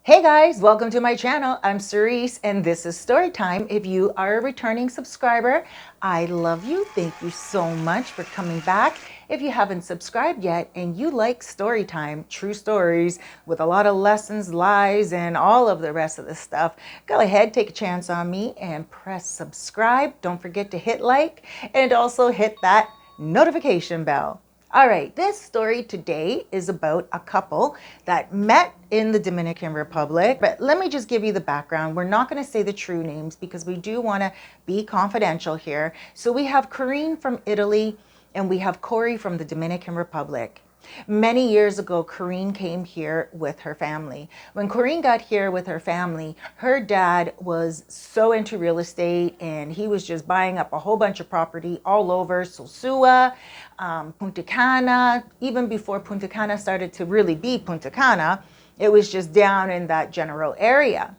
Hey guys, welcome to my channel. I'm Cerise and this is Storytime. If you are a returning subscriber, I love you. Thank you so much for coming back. If you haven't subscribed yet and you like Storytime, true stories with a lot of lessons, lies, and all of the rest of the stuff, go ahead, take a chance on me and press subscribe. Don't forget to hit like and also hit that notification bell. All right, this story today is about a couple that met in the Dominican Republic. But let me just give you the background. We're not going to say the true names because we do want to be confidential here. So we have Corinne from Italy and we have Corey from the Dominican Republic. Many years ago, Corinne came here with her family. When Corinne got here with her family, her dad was so into real estate and he was just buying up a whole bunch of property all over Sosua, Punta Cana. Even before Punta Cana started to really be Punta Cana, it was just down in that general area.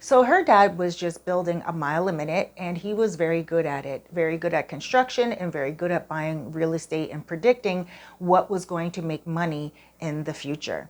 So her dad was just building a mile a minute and he was very good at it, very good at construction and very good at buying real estate and predicting what was going to make money in the future.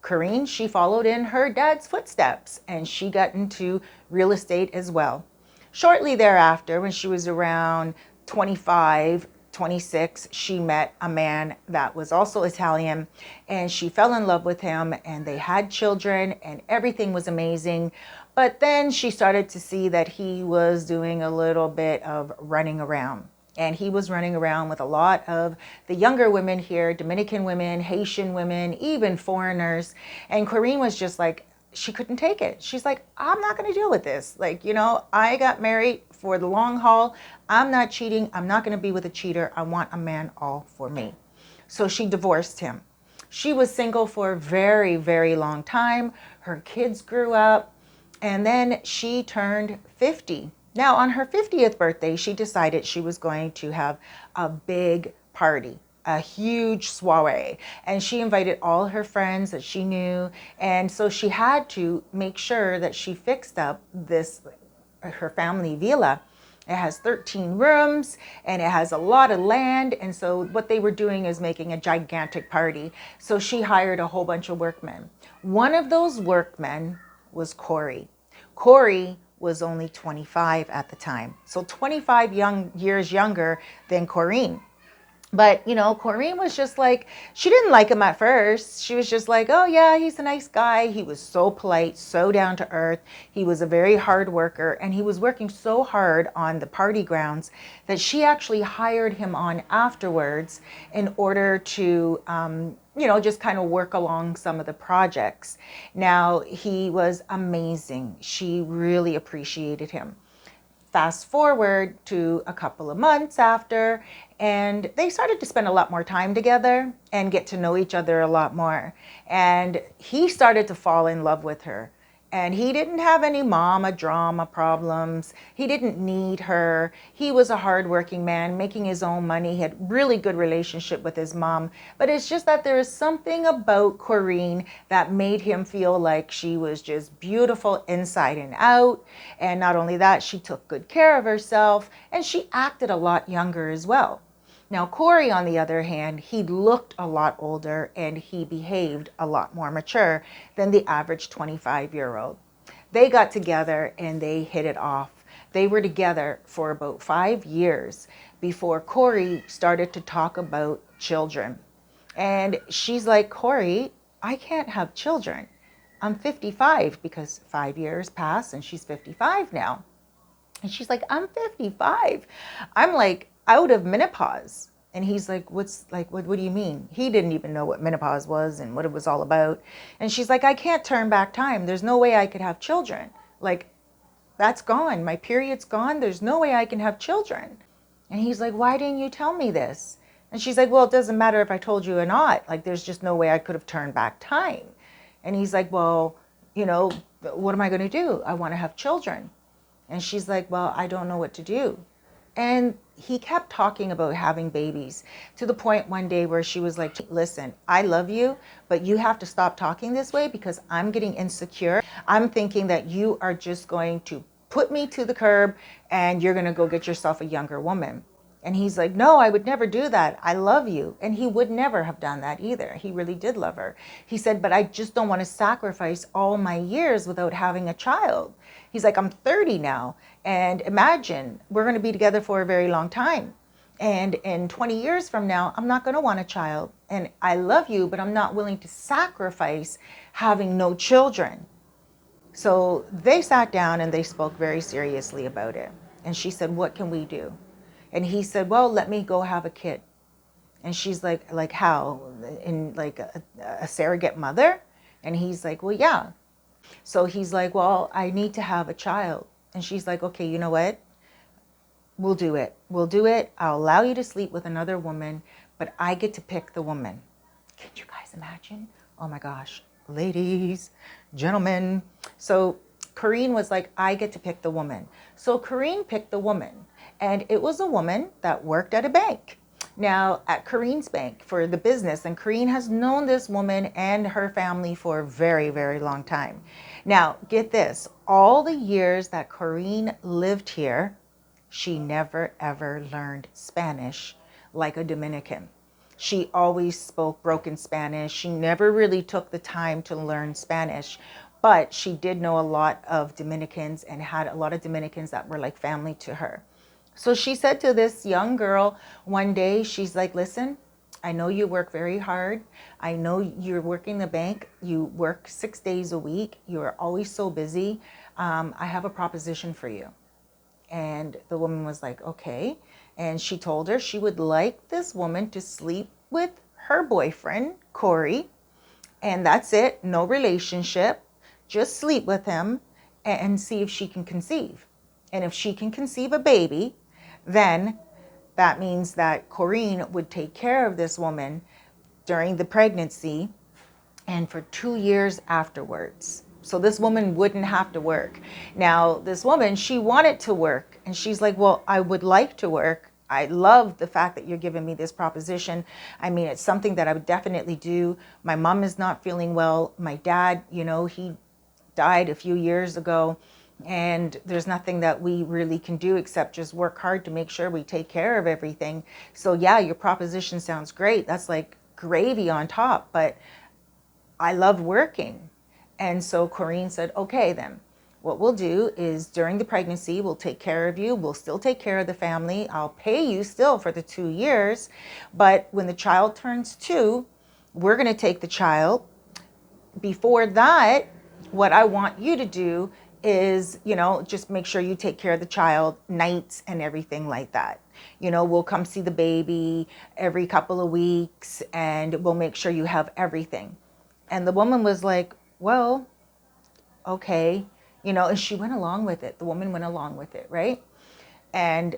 Corinne, she followed in her dad's footsteps and she got into real estate as well. Shortly thereafter, when she was around 25, 26, she met a man that was also Italian and she fell in love with him and they had children and everything was amazing. But then she started to see that he was doing a little bit of running around. And he was running around with a lot of the younger women here, Dominican women, Haitian women, even foreigners. And Corinne was just like, she couldn't take it. She's like, I'm not going to deal with this. Like, I got married for the long haul. I'm not cheating. I'm not going to be with a cheater. I want a man all for me. So she divorced him. She was single for a very, very long time. Her kids grew up and then she turned 50. Now, on her 50th birthday, she decided she was going to have a big party, a huge soiree, and she invited all her friends that she knew. And so she had to make sure that she fixed up her family villa. It has 13 rooms and it has a lot of land. And so what they were doing is making a gigantic party. So she hired a whole bunch of workmen. One of those workmen was Corey. Corey was only 25 at the time. So 25 years younger than Corinne. But, Corinne was just like, she didn't like him at first. She was just like, oh yeah, he's a nice guy. He was so polite, so down to earth. He was a very hard worker and he was working so hard on the party grounds that she actually hired him on afterwards in order to, just kind of work along some of the projects. Now, he was amazing. She really appreciated him. Fast forward to a couple of months after, and they started to spend a lot more time together and get to know each other a lot more. And he started to fall in love with her. And he didn't have any mama drama problems. He didn't need her. He was a hardworking man making his own money. He had really good relationship with his mom. But it's just that there is something about Corinne that made him feel like she was just beautiful inside and out. And not only that, she took good care of herself and she acted a lot younger as well. Now, Corey, on the other hand, he looked a lot older and he behaved a lot more mature than the average 25-year-old. They got together and they hit it off. They were together for about 5 years before Corey started to talk about children. And she's like, Corey, I can't have children. I'm 55 because 5 years passed and she's 55 now. And she's like, I'm 55. I'm like out of menopause. And he's like, what do you mean? He didn't even know what menopause was and what it was all about. And she's like, I can't turn back time. There's no way I could have children. Like, that's gone. My period's gone. There's no way I can have children. And he's like, why didn't you tell me this? And she's like, well, it doesn't matter if I told you or not. Like, there's just no way I could have turned back time. And he's like, well, what am I going to do? I want to have children. And she's like, well, I don't know what to do. And he kept talking about having babies to the point one day where she was like, listen, I love you, but you have to stop talking this way because I'm getting insecure. I'm thinking that you are just going to put me to the curb and you're going to go get yourself a younger woman. And he's like, no, I would never do that. I love you. And he would never have done that either. He really did love her. He said, but I just don't want to sacrifice all my years without having a child. He's like, I'm 30 now. And imagine we're going to be together for a very long time. And in 20 years from now, I'm not going to want a child. And I love you, but I'm not willing to sacrifice having no children. So they sat down and they spoke very seriously about it. And she said, what can we do? And he said, well, let me go have a kid. And she's like how? In like a surrogate mother? And he's like, well, yeah. So he's like, well, I need to have a child. And she's like, okay, you know what? We'll do it. We'll do it. I'll allow you to sleep with another woman, but I get to pick the woman. Can you guys imagine? Oh my gosh, ladies, gentlemen. So Corrine was like, I get to pick the woman. So Corrine picked the woman, and it was a woman that worked at a bank. Now, at Corrine's bank for the business, and Corrine has known this woman and her family for a very, very long time. Now, get this, all the years that Corrine lived here, she never ever learned Spanish like a Dominican. She always spoke broken Spanish. She never really took the time to learn Spanish, but she did know a lot of Dominicans and had a lot of Dominicans that were like family to her. So she said to this young girl one day, she's like, listen, I know you work very hard. I know you're working the bank. You work 6 days a week. You're always so busy. I have a proposition for you. And the woman was like, okay. And she told her she would like this woman to sleep with her boyfriend, Corey. And that's it. No relationship. Just sleep with him and see if she can conceive. And if she can conceive a baby, then that means that Corrine would take care of this woman during the pregnancy and for 2 years afterwards. So this woman wouldn't have to work. Now, this woman, she wanted to work. And she's like, well, I would like to work. I love the fact that you're giving me this proposition. I mean, it's something that I would definitely do. My mom is not feeling well. My dad, he died a few years ago. And there's nothing that we really can do except just work hard to make sure we take care of everything. So yeah, your proposition sounds great. That's like gravy on top. But I love working. And so Corrine said, okay, then what we'll do is during the pregnancy, we'll take care of you. We'll still take care of the family. I'll pay you still for the 2 years. But when the child turns 2, we're going to take the child. Before that, what I want you to do is, just make sure you take care of the child nights and everything like that. We'll come see the baby every couple of weeks and we'll make sure you have everything. And the woman was like, well, okay, and she went along with it. The woman went along with it, right? And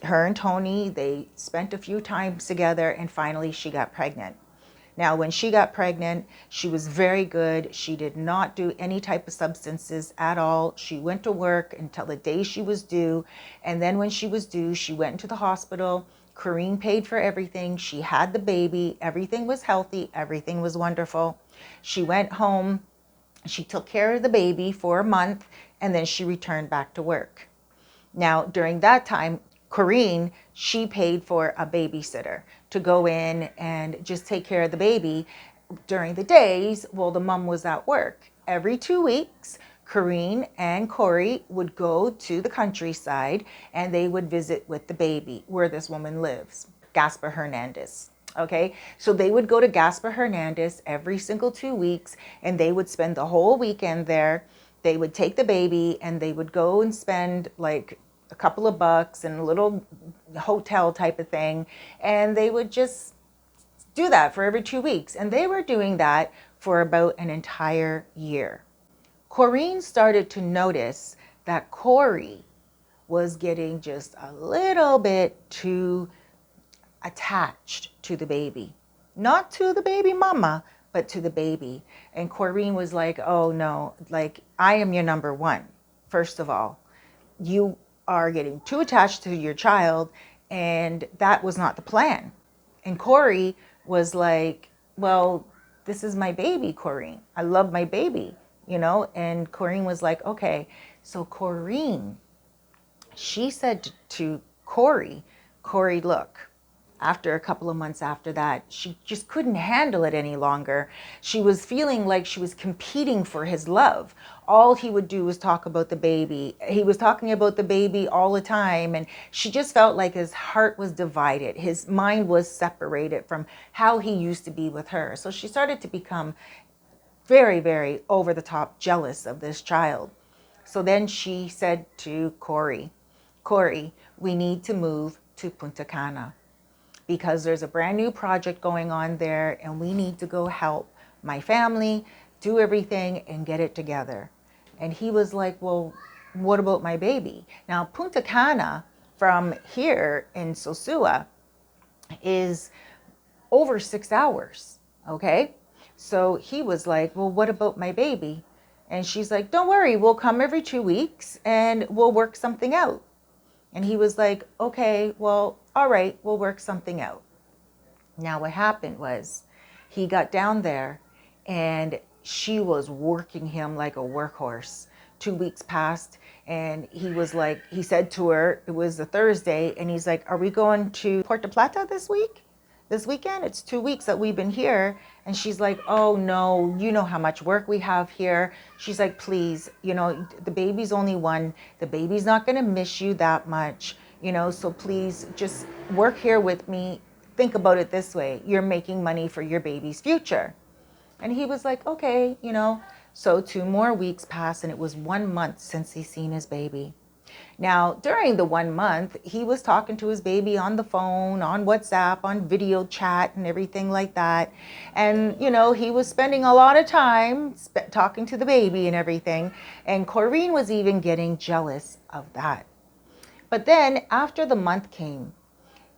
her and Tony, they spent a few times together and finally she got pregnant. Now, when she got pregnant, she was very good. She did not do any type of substances at all. She went to work until the day she was due. And then when she was due, she went into the hospital. Corrine paid for everything. She had the baby. Everything was healthy. Everything was wonderful. She went home. She took care of the baby for a month, and then she returned back to work. Now, during that time, Corrine, she paid for a babysitter to go in and just take care of the baby during the days while the mom was at work. Every 2 weeks, Corrine and Corey would go to the countryside and they would visit with the baby where this woman lives, Gaspar Hernandez. Okay, so they would go to Gaspar Hernandez every single 2 weeks and they would spend the whole weekend there. They would take the baby and they would go and spend like a couple of bucks in a little hotel type of thing. And they would just do that for every 2 weeks. And they were doing that for about an entire year. Corrine started to notice that Corey was getting just a little bit too attached to the baby. Not to the baby mama, but to the baby. And Corrine was like, oh no, like I am your number one. First of all, you are getting too attached to your child, and that was not the plan. And Corey was like, well, this is my baby, Corrine. I love my baby, and Corrine was like, okay. So Corrine, she said to Corey, Corey look. After a couple of months after that, she just couldn't handle it any longer. She was feeling like she was competing for his love. All he would do was talk about the baby. He was talking about the baby all the time. And she just felt like his heart was divided. His mind was separated from how he used to be with her. So she started to become very, very over the top jealous of this child. So then she said to Corey, we need to move to Punta Cana because there's a brand new project going on there and we need to go help my family do everything and get it together. And he was like, well, what about my baby? Now, Punta Cana from here in Sosua is over 6 hours, okay? So he was like, well, what about my baby? And she's like, don't worry, we'll come every 2 weeks and we'll work something out. And he was like, okay, well, all right, we'll work something out. Now what happened was he got down there and she was working him like a workhorse. 2 weeks passed and he was like, he said to her, it was a Thursday, and he's like, are we going to Puerto Plata this weekend? It's 2 weeks that we've been here. And she's like, oh no, you know how much work we have here. She's like, please, the baby's only one. The baby's not going to miss you that much, so please just work here with me. Think about it this way. You're making money for your baby's future. And he was like, okay, So 2 more weeks passed and it was 1 month since he's seen his baby. Now, during the 1 month, he was talking to his baby on the phone, on WhatsApp, on video chat and everything like that. And, he was spending a lot of time talking to the baby and everything. And Corrine was even getting jealous of that. But then after the month came,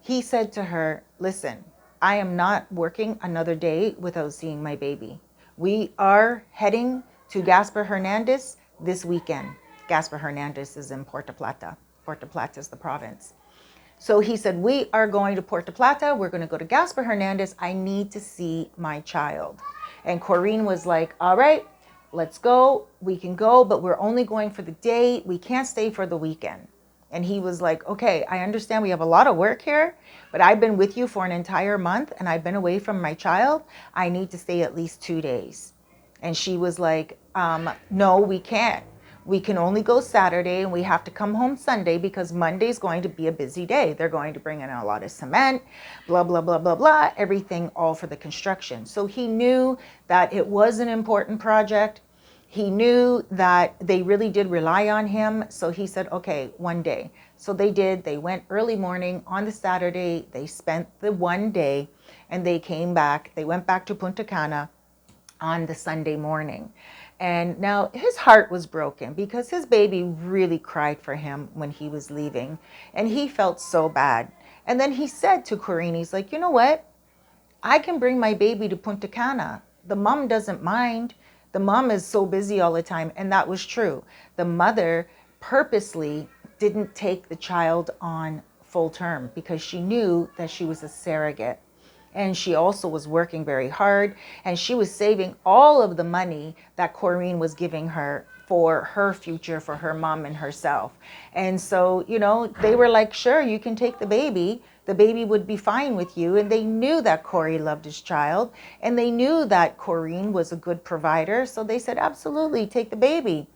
he said to her, listen, I am not working another day without seeing my baby. We are heading to Gaspar Hernandez this weekend. Gaspar Hernandez is in Puerto Plata. Puerto Plata is the province. So he said, we are going to Puerto Plata. We're going to go to Gaspar Hernandez. I need to see my child. And Corrine was like, all right, let's go. We can go, but we're only going for the day. We can't stay for the weekend. And he was like, okay, I understand we have a lot of work here, but I've been with you for an entire month and I've been away from my child. I need to stay at least 2 days. And she was like, no, we can't. We can only go Saturday and we have to come home Sunday because Monday is going to be a busy day. They're going to bring in a lot of cement, blah, blah, blah, blah, blah, everything all for the construction. So he knew that it was an important project. He knew that they really did rely on him. So he said, okay, 1 day. So they did. They went early morning on the Saturday. They spent the 1 day and they came back. They went back to Punta Cana on the Sunday morning. And now his heart was broken because his baby really cried for him when he was leaving. And he felt so bad. And then he said to Corrine, he's like, you know what? I can bring my baby to Punta Cana. The mom doesn't mind. The mom is so busy all the time. And that was true. The mother purposely didn't take the child on full term because she knew that she was a surrogate. And she also was working very hard. And she was saving all of the money that Corrine was giving her for her future, for her mom and herself. And so, they were like, sure, you can take the baby. The baby would be fine with you. And they knew that Corey loved his child. And they knew that Corrine was a good provider. So they said, absolutely, take the baby.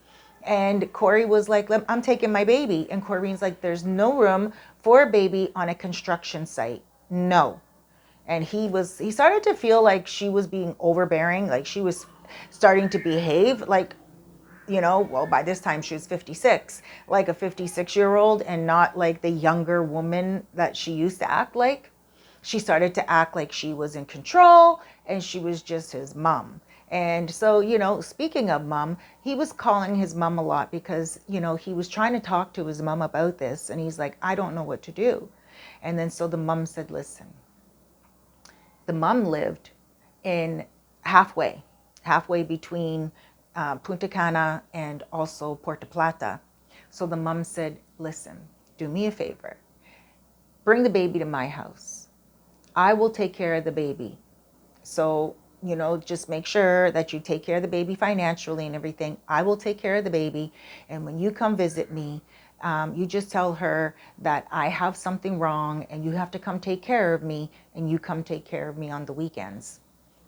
And Corey was like, I'm taking my baby. And Corrine's like, there's no room for a baby on a construction site. No. And he started to feel like she was being overbearing, like she was starting to behave like, well, by this time she was 56, like a 56-year-old and not like the younger woman that she used to act like. She started to act like she was in control and she was just his mom. And so, speaking of mom, he was calling his mom a lot because, he was trying to talk to his mom about this. And he's like, I don't know what to do. And then so the mom said, listen. The mom lived in halfway between Punta Cana and also Puerto Plata. So the mom said, listen, do me a favor. Bring the baby to my house. I will take care of the baby. So, just make sure that you take care of the baby financially and everything. I will take care of the baby. And when you come visit me, You just tell her that I have something wrong and you have to come take care of me, and you come take care of me on the weekends.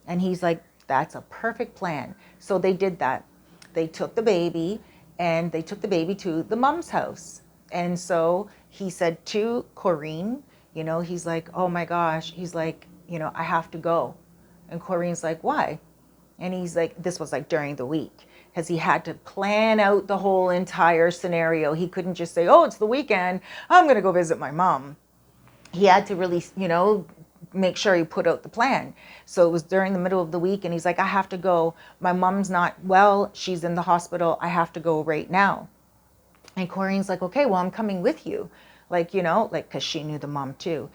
And he's like, that's a perfect plan. So they did that. They took the baby and they took the baby to the mom's house. And so he said to Corrine, he's like, oh my gosh, he's like, I have to go. And Corrine's like, why? And he's like, this was like during the week, because he had to plan out the whole entire scenario. He couldn't just say, oh, it's the weekend, I'm going to go visit my mom. He had to really, make sure he put out the plan. So it was during the middle of the week, and he's like, I have to go. My mom's not well. She's in the hospital. I have to go right now. And Corrine's like, okay, well, I'm coming with you. Because she knew the mom too.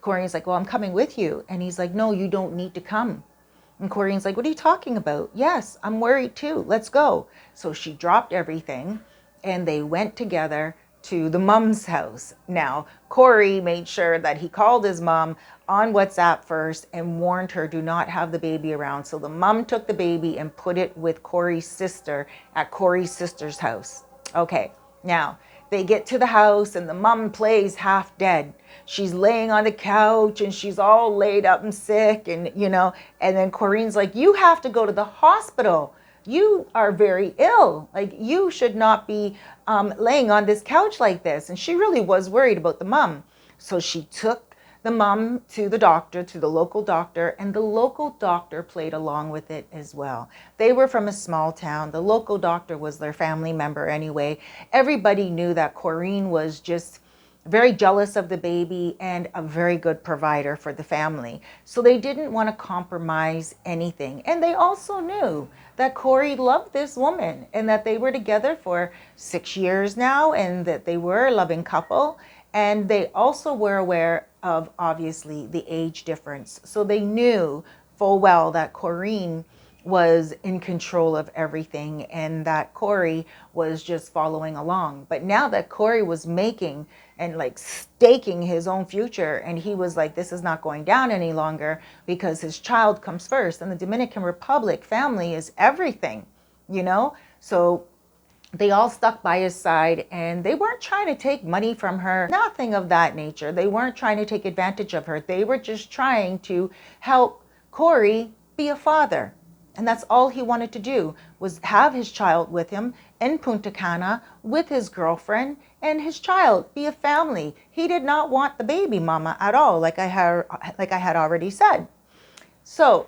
Corrine's like, well, I'm coming with you. And he's like, no, you don't need to come. And Corrine's like, what are you talking about? Yes, I'm worried too. Let's go. So she dropped everything and they went together to the mom's house. Now, Corey made sure that he called his mom on WhatsApp first and warned her, do not have the baby around. So the mom took the baby and put it with Corey's sister at Corey's sister's house. Okay, now they get to the house and the mom plays half dead. She's laying on the couch and she's all laid up and sick, and then Corrine's like, you have to go to the hospital. You are very ill. Like, you should not be laying on this couch like this. And she really was worried about the mom. So she took the mom to the doctor, to the local doctor, and the local doctor played along with it as well. They were from a small town. The local doctor was their family member anyway. Everybody knew that Corrine was just very jealous of the baby and a very good provider for the family. So they didn't want to compromise anything. And they also knew that Corey loved this woman and that they were together for 6 years now and that they were a loving couple. And they also were aware of, obviously, the age difference. So they knew full well that Corrine was in control of everything and that Corey was just following along. But now that Corey was making and staking his own future, and he was like, this is not going down any longer because his child comes first. And the Dominican Republic, family is everything, So they all stuck by his side, and they weren't trying to take money from her, nothing of that nature. They weren't trying to take advantage of her. They were just trying to help Corey be a father. And that's all he wanted to do, was have his child with him in Punta Cana with his girlfriend and his child, be a family. He did not want the baby mama at all, like I had already said. So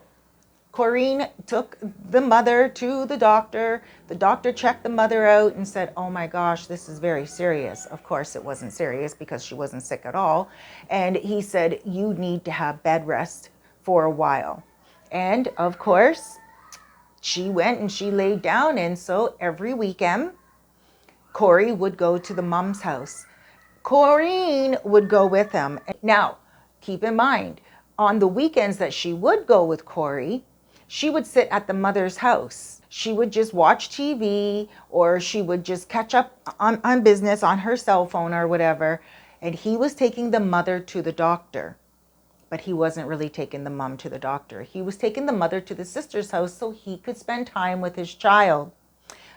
Corrine took the mother to the doctor. The doctor checked the mother out and said, oh my gosh, this is very serious. Of course it wasn't serious because she wasn't sick at all. And he said, you need to have bed rest for a while. And of course, she went and she laid down. And so every weekend, Corey would go to the mom's house. Corrine would go with him. Now, keep in mind, on the weekends that she would go with Corey, she would sit at the mother's house. She would just watch TV, or she would just catch up on business on her cell phone or whatever. And he was taking the mother to the doctor. But he wasn't really taking the mom to the doctor. He was taking the mother to the sister's house so he could spend time with his child.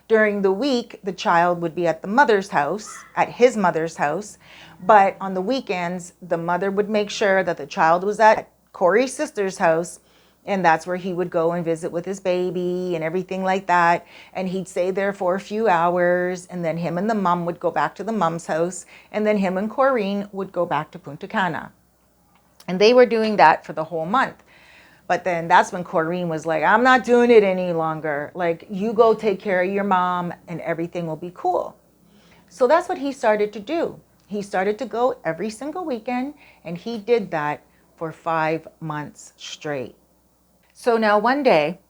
During the week, the child would be at the mother's house, at his mother's house. But on the weekends, the mother would make sure that the child was at Corey's sister's house. And that's where he would go and visit with his baby and everything like that. And he'd stay there for a few hours. And then him and the mom would go back to the mom's house. And then him and Corrine would go back to Punta Cana. And they were doing that for the whole month. But then that's when Corrine was like, I'm not doing it any longer. Like, you go take care of your mom and everything will be cool. So that's what he started to do. He started to go every single weekend, and he did that for 5 months straight. So now one day,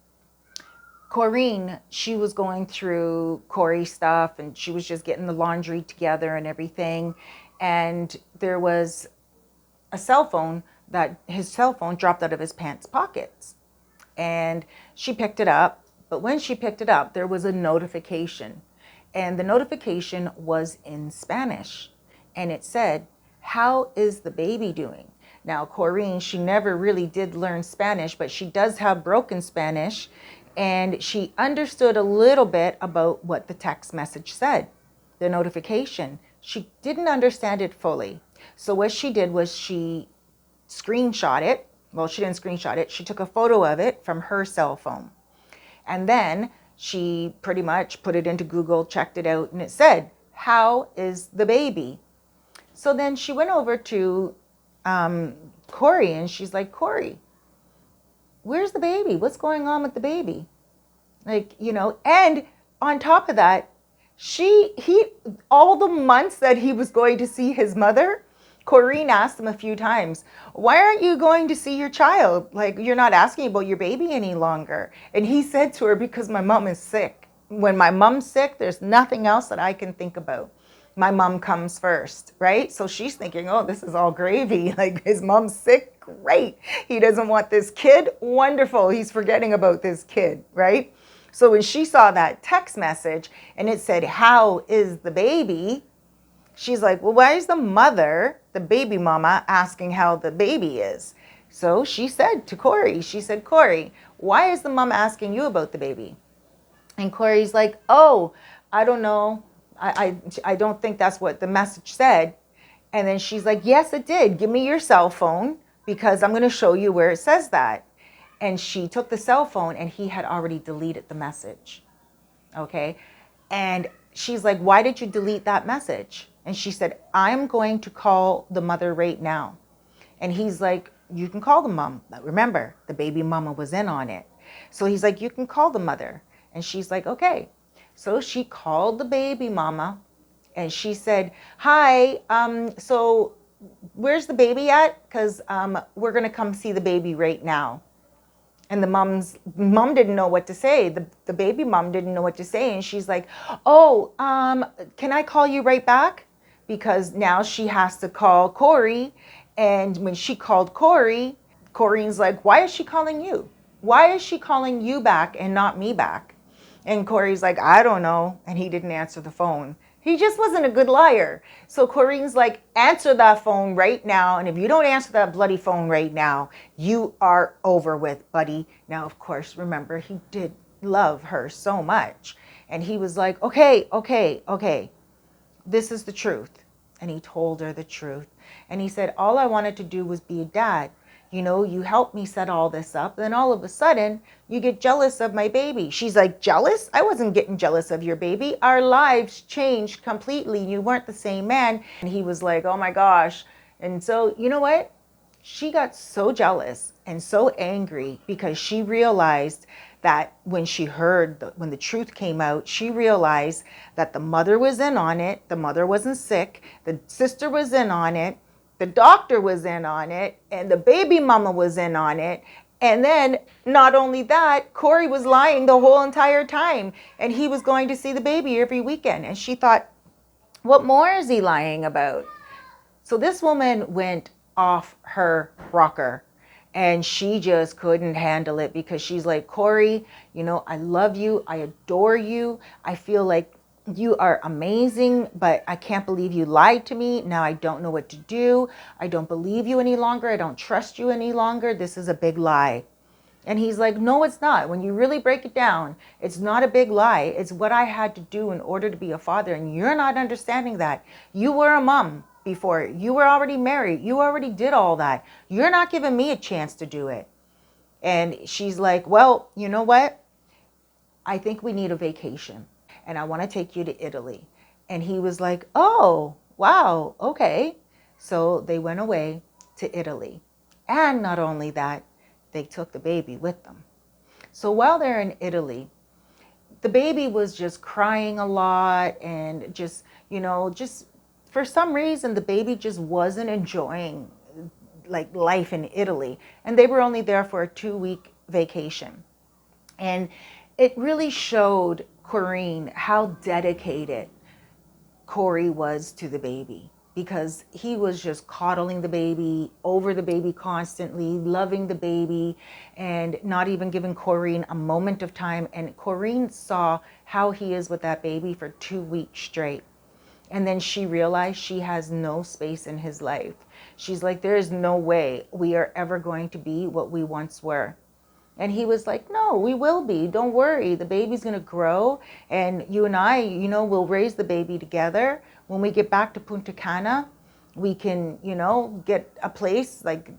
Corrine, she was going through Corey's stuff and she was just getting the laundry together and everything. And there was a cell phone that his cell phone dropped out of his pants pockets, and she picked it up. But when she picked it up, there was a notification, and the notification was in Spanish, and it said, how is the baby doing? Now, Corrine, she never really did learn Spanish, but she does have broken Spanish, and she understood a little bit about what the text message said. The notification She didn't understand it fully. So what she did was she screenshot it. Well, she didn't screenshot it. She took a photo of it from her cell phone. And then she pretty much put it into Google, checked it out, and it said, "How is the baby?" So then she went over to Corey, and she's like, "Corey, where's the baby? What's going on with the baby?" Like, and on top of that, all the months that he was going to see his mother, Corrine asked him a few times, "Why aren't you going to see your child? Like, you're not asking about your baby any longer." And he said to her, "Because my mom is sick. When my mom's sick, there's nothing else that I can think about. My mom comes first," right? So she's thinking, "Oh, this is all gravy. Like, his mom's sick, great. He doesn't want this kid, wonderful. He's forgetting about this kid," right? So when she saw that text message and it said, "How is the baby?" She's like, "Well, why is the mother, the baby mama, asking how the baby is?" So she said to Corey, she said, "Corey, why is the mom asking you about the baby?" And Corey's like, "Oh, I don't know. I don't think that's what the message said." And then she's like, "Yes, it did. Give me your cell phone because I'm going to show you where it says that." And she took the cell phone and he had already deleted the message. Okay. And she's like, "Why did you delete that message?" And she said, "I'm going to call the mother right now." And he's like, "You can call the mom." But remember, the baby mama was in on it. So he's like, "You can call the mother." And she's like, "Okay." So she called the baby mama and she said, "Hi, so where's the baby at? Because we're going to come see the baby right now." And the mom didn't know what to say. The baby mom didn't know what to say. And she's like, "Oh, can I call you right back?" Because now she has to call Corey. And when she called Corey, Corrine's like, "Why is she calling you? Why is she calling you back and not me back?" And Corey's like, "I don't know." And he didn't answer the phone. He just wasn't a good liar. So Corrine's like, "Answer that phone right now. And if you don't answer that bloody phone right now, you are over with, buddy." Now, of course, remember, he did love her so much. And he was like, "Okay, okay, okay. This is the truth." And he told her the truth. And he said, "All I wanted to do was be a dad. You helped me set all this up. Then all of a sudden, you get jealous of my baby." She's like, "Jealous? I wasn't getting jealous of your baby. Our lives changed completely. You weren't the same man." And he was like, "Oh my gosh." And so, you know what? She got so jealous and so angry because she realized that when when the truth came out, she realized that the mother was in on it. The mother wasn't sick. The sister was in on it. The doctor was in on it, and the baby mama was in on it. And then not only that, Corey was lying the whole entire time, and he was going to see the baby every weekend. And she thought, what more is he lying about? So this woman went off her rocker, and she just couldn't handle it because she's like, "Corey, I love you. I adore you. I feel like you are amazing, but I can't believe you lied to me. Now I don't know what to do. I don't believe you any longer. I don't trust you any longer. This is a big lie." And he's like, "No, it's not. When you really break it down, it's not a big lie. It's what I had to do in order to be a father. And you're not understanding that. You were a mom before. You were already married. You already did all that. You're not giving me a chance to do it." And she's like, "Well, you know what? I think we need a vacation. And I want to take you to Italy." And he was like, "Oh, wow, okay." So they went away to Italy. And not only that, they took the baby with them. So while they're in Italy, the baby was just crying a lot and just for some reason, the baby just wasn't enjoying like life in Italy. And they were only there for a 2-week vacation. And it really showed Corrine how dedicated Corey was to the baby, because he was just coddling the baby, over the baby constantly, loving the baby, and not even giving Corrine a moment of time. And Corrine saw how he is with that baby for 2 weeks straight. And then she realized she has no space in his life. She's like, there is no way we are ever going to be what we once were. And he was like, no, we will be. Don't worry. The baby's going to grow. And you and I, we'll raise the baby together. When we get back to Punta Cana, we can, get a place, like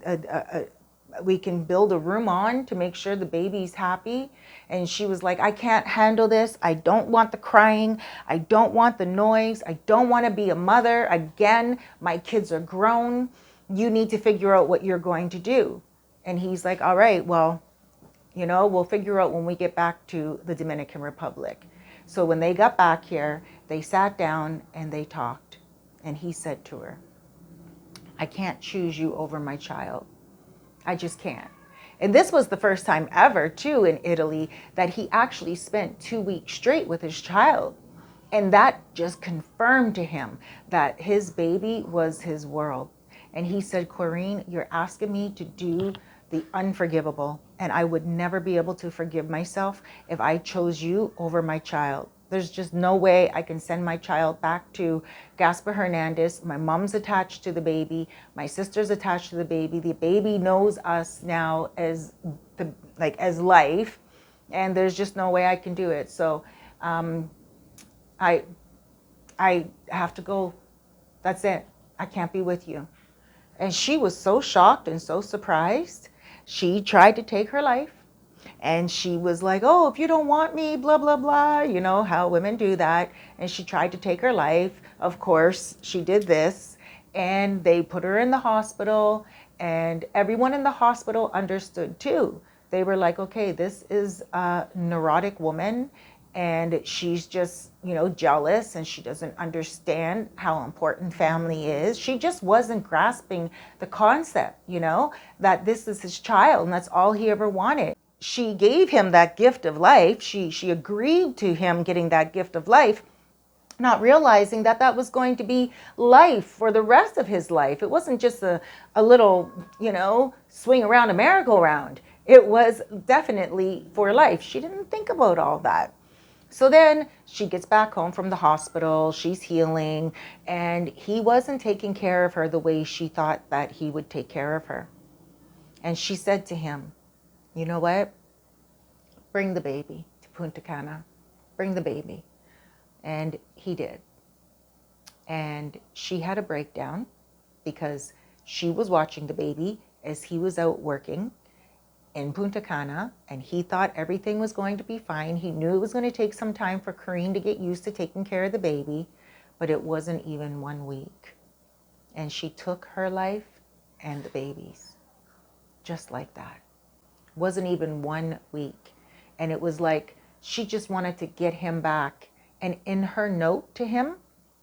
we can build a room on to make sure the baby's happy. And she was like, I can't handle this. I don't want the crying. I don't want the noise. I don't want to be a mother. Again, my kids are grown. You need to figure out what you're going to do. And he's like, all right, well, we'll figure out when we get back to the Dominican Republic. So when they got back here, they sat down and they talked. And he said to her, I can't choose you over my child. I just can't. And this was the first time ever, too, in Italy, that he actually spent 2 weeks straight with his child. And that just confirmed to him that his baby was his world. And he said, Corrine, you're asking me to do the unforgivable. And I would never be able to forgive myself if I chose you over my child. There's just no way I can send my child back to Gaspar Hernandez. My mom's attached to the baby. My sister's attached to the baby. The baby knows us now as life. And there's just no way I can do it. So I have to go. That's it. I can't be with you. And she was so shocked and so surprised. She tried to take her life. And she was like, oh, if you don't want me, blah, blah, blah. You know how women do that. And she tried to take her life. Of course, she did this. And they put her in the hospital. And everyone in the hospital understood too. They were like, okay, this is a neurotic woman. And she's just, jealous, and she doesn't understand how important family is. She just wasn't grasping the concept, that this is his child and that's all he ever wanted. She gave him that gift of life. She agreed to him getting that gift of life, not realizing that that was going to be life for the rest of his life. It wasn't just a little, swing around a merry-go-round. It was definitely for life. She didn't think about all that. So then she gets back home from the hospital, she's healing, and he wasn't taking care of her the way she thought that he would take care of her. And she said to him, you know what? Bring the baby to Punta Cana. Bring the baby. And he did. And she had a breakdown because she was watching the baby as he was out working in Punta Cana, and he thought everything was going to be fine. He knew it was going to take some time for Corrine to get used to taking care of the baby, but it wasn't even 1 week. And she took her life and the baby's, just like that. Wasn't even 1 week. And it was like she just wanted to get him back. And in her note to him,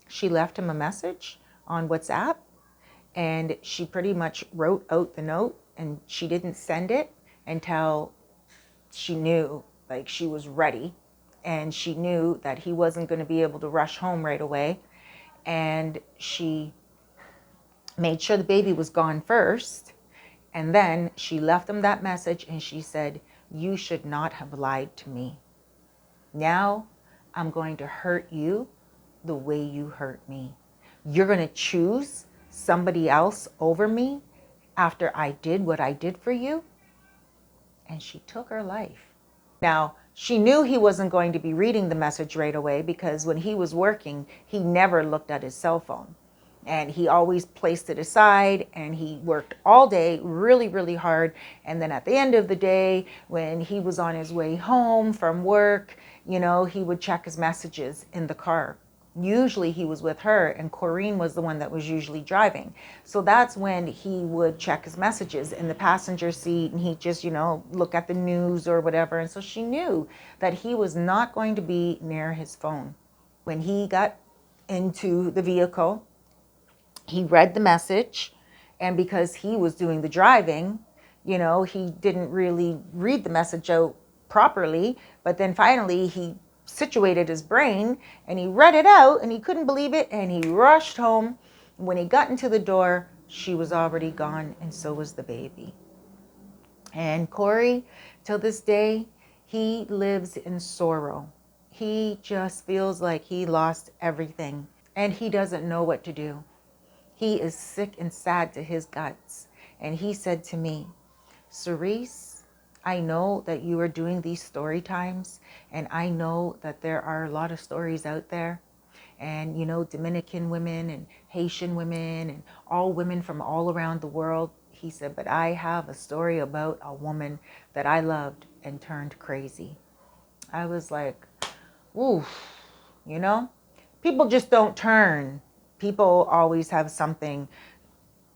she left him a message on WhatsApp, and she pretty much wrote out the note, and she didn't send it until she knew, like, she was ready, and she knew that he wasn't going to be able to rush home right away. And she made sure the baby was gone first, and then she left him that message, and she said, you should not have lied to me. Now I'm going to hurt you the way you hurt me. You're going to choose somebody else over me after I did what I did for you? And she took her life. Now, she knew he wasn't going to be reading the message right away, because when he was working, he never looked at his cell phone. And he always placed it aside, and he worked all day really, really hard. And then at the end of the day, when he was on his way home from work, he would check his messages in the car. Usually he was with her, and Corrine was the one that was usually driving. So that's when he would check his messages in the passenger seat, and he'd just, look at the news or whatever. And so she knew that he was not going to be near his phone. When he got into the vehicle, he read the message, and because he was doing the driving, he didn't really read the message out properly. But then finally he situated his brain, and he read it out, and he couldn't believe it, and he rushed home. When he got into the door, she was already gone, and so was the baby. And Corey, till this day, he lives in sorrow. He just feels like he lost everything, and he doesn't know what to do. He is sick and sad to his guts. And he said to me, Cerise, I know that you are doing these story times, and I know that there are a lot of stories out there. And, you know, Dominican women and Haitian women and all women from all around the world. He said, but I have a story about a woman that I loved and turned crazy. I was like, oof, you know, people just don't turn. People always have something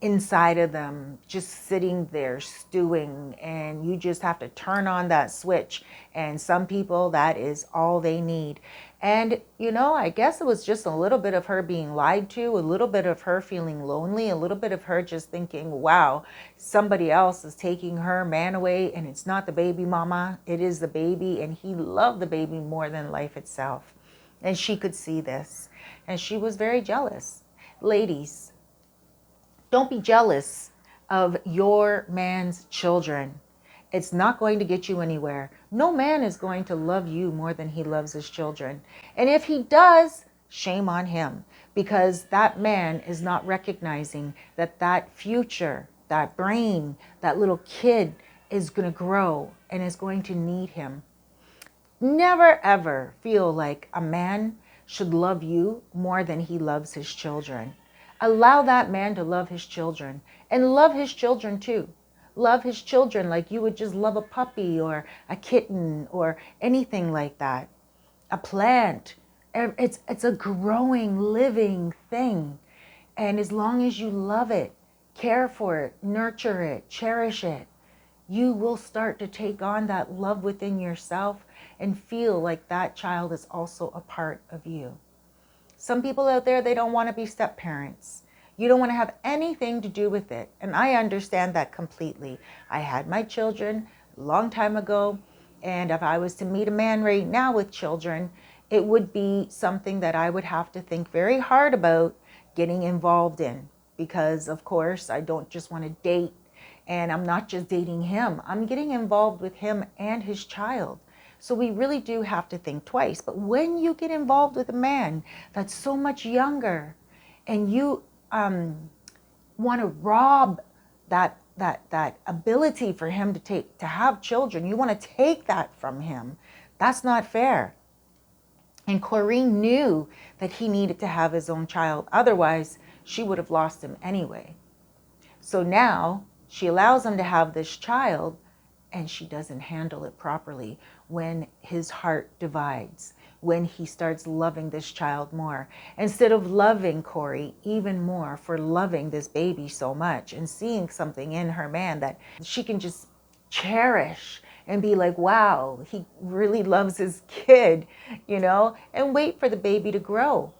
inside of them just sitting there stewing, and you just have to turn on that switch. And some people, that is all they need. And you know, I guess it was just a little bit of her being lied to, a little bit of her feeling lonely, a little bit of her just thinking, wow, somebody else is taking her man away, and it's not the baby mama, it is the baby, and he loved the baby more than life itself. And she could see this, and she was very jealous. Ladies, don't be jealous of your man's children. It's not going to get you anywhere. No man is going to love you more than he loves his children. And if he does, shame on him, because that man is not recognizing that that future, that brain, that little kid is going to grow and is going to need him. Never ever feel like a man should love you more than he loves his children. Allow that man to love his children, and love his children too. Love his children like you would just love a puppy or a kitten or anything like that. A plant. It's a growing, living thing. And as long as you love it, care for it, nurture it, cherish it, you will start to take on that love within yourself and feel like that child is also a part of you. Some people out there, they don't want to be step parents. You don't want to have anything to do with it. And I understand that completely. I had my children a long time ago. And if I was to meet a man right now with children, it would be something that I would have to think very hard about getting involved in. Because of course, I don't just want to date. And I'm not just dating him. I'm getting involved with him and his child. So we really do have to think twice. But when you get involved with a man that's so much younger, and you want to rob that ability for him to have children, you want to take that from him. That's not fair. And Corrine knew that he needed to have his own child. Otherwise, she would have lost him anyway. So now she allows him to have this child, and she doesn't handle it properly when his heart divides, when he starts loving this child more. Instead of loving Corey even more for loving this baby so much and seeing something in her man that she can just cherish and be like, wow, he really loves his kid, you know, and wait for the baby to grow.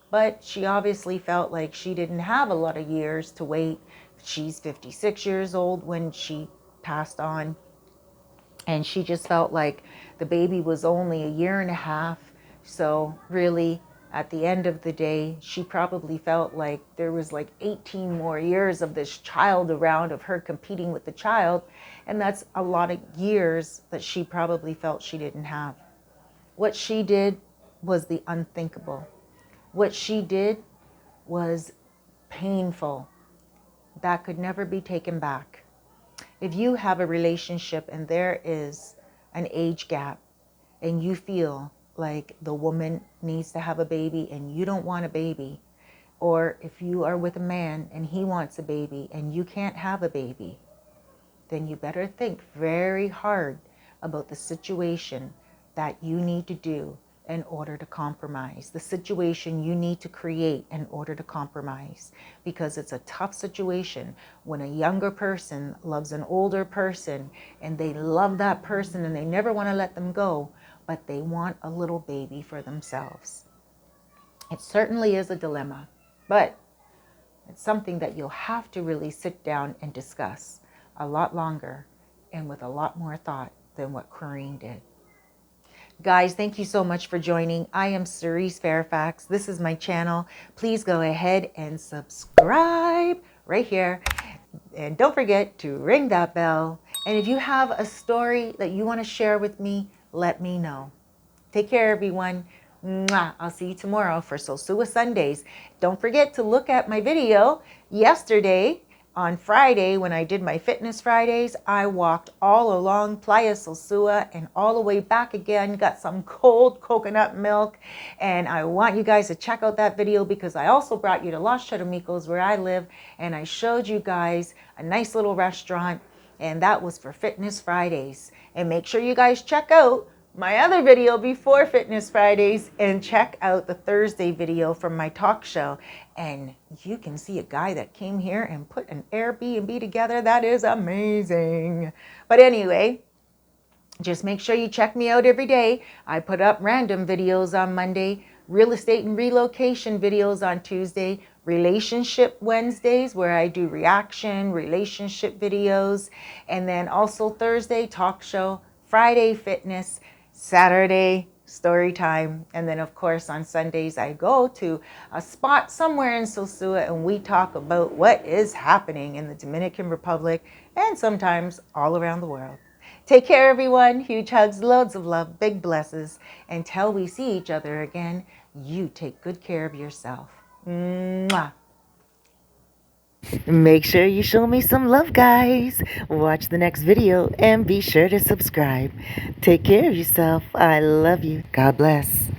But she obviously felt like she didn't have a lot of years to wait. She's 56 years old when she passed on. And she just felt like the baby was only a year and a half. So really, at the end of the day, she probably felt like there was like 18 more years of this child around, of her competing with the child. And that's a lot of years that she probably felt she didn't have. What she did was the unthinkable. What she did was painful. That could never be taken back. If you have a relationship and there is an age gap and you feel like the woman needs to have a baby and you don't want a baby, or if you are with a man and he wants a baby and you can't have a baby, then you better think very hard about the situation that you need to do in order to compromise, the situation you need to create in order to compromise, because it's a tough situation when a younger person loves an older person and they love that person and they never want to let them go, but they want a little baby for themselves. It certainly is a dilemma, but it's something that you'll have to really sit down and discuss a lot longer and with a lot more thought than what Corrine did. Guys, thank you so much for joining. I am Cerise Fairfax. This is my channel. Please go ahead and subscribe right here. And don't forget to ring that bell. And if you have a story that you want to share with me, let me know. Take care, everyone. Mwah. I'll see you tomorrow for Sosua Sundays. Don't forget to look at my video yesterday On Friday, when I did my Fitness Fridays, I walked all along Playa Sosua and all the way back again, got some cold coconut milk. And I want you guys to check out that video because I also brought you to Los Charamicos where I live, and I showed you guys a nice little restaurant, and that was for Fitness Fridays. And make sure you guys check out my other video before Fitness Fridays and check out the Thursday video from my talk show. And you can see a guy that came here and put an Airbnb together. That is amazing. But anyway, just make sure you check me out every day. I put up random videos on Monday, real estate and relocation videos on Tuesday, relationship Wednesdays where I do reaction, relationship videos, and then also Thursday, talk show, Friday, fitness, Saturday, story time, and then of course on Sundays I go to a spot somewhere in Sosua and we talk about what is happening in the Dominican Republic and sometimes all around the world. Take care, everyone. Huge hugs, loads of love, big blesses. Until we see each other again, you take good care of yourself. Mwah. Make sure you show me some love, guys. Watch the next video and be sure to subscribe. Take care of yourself. I love you. God bless.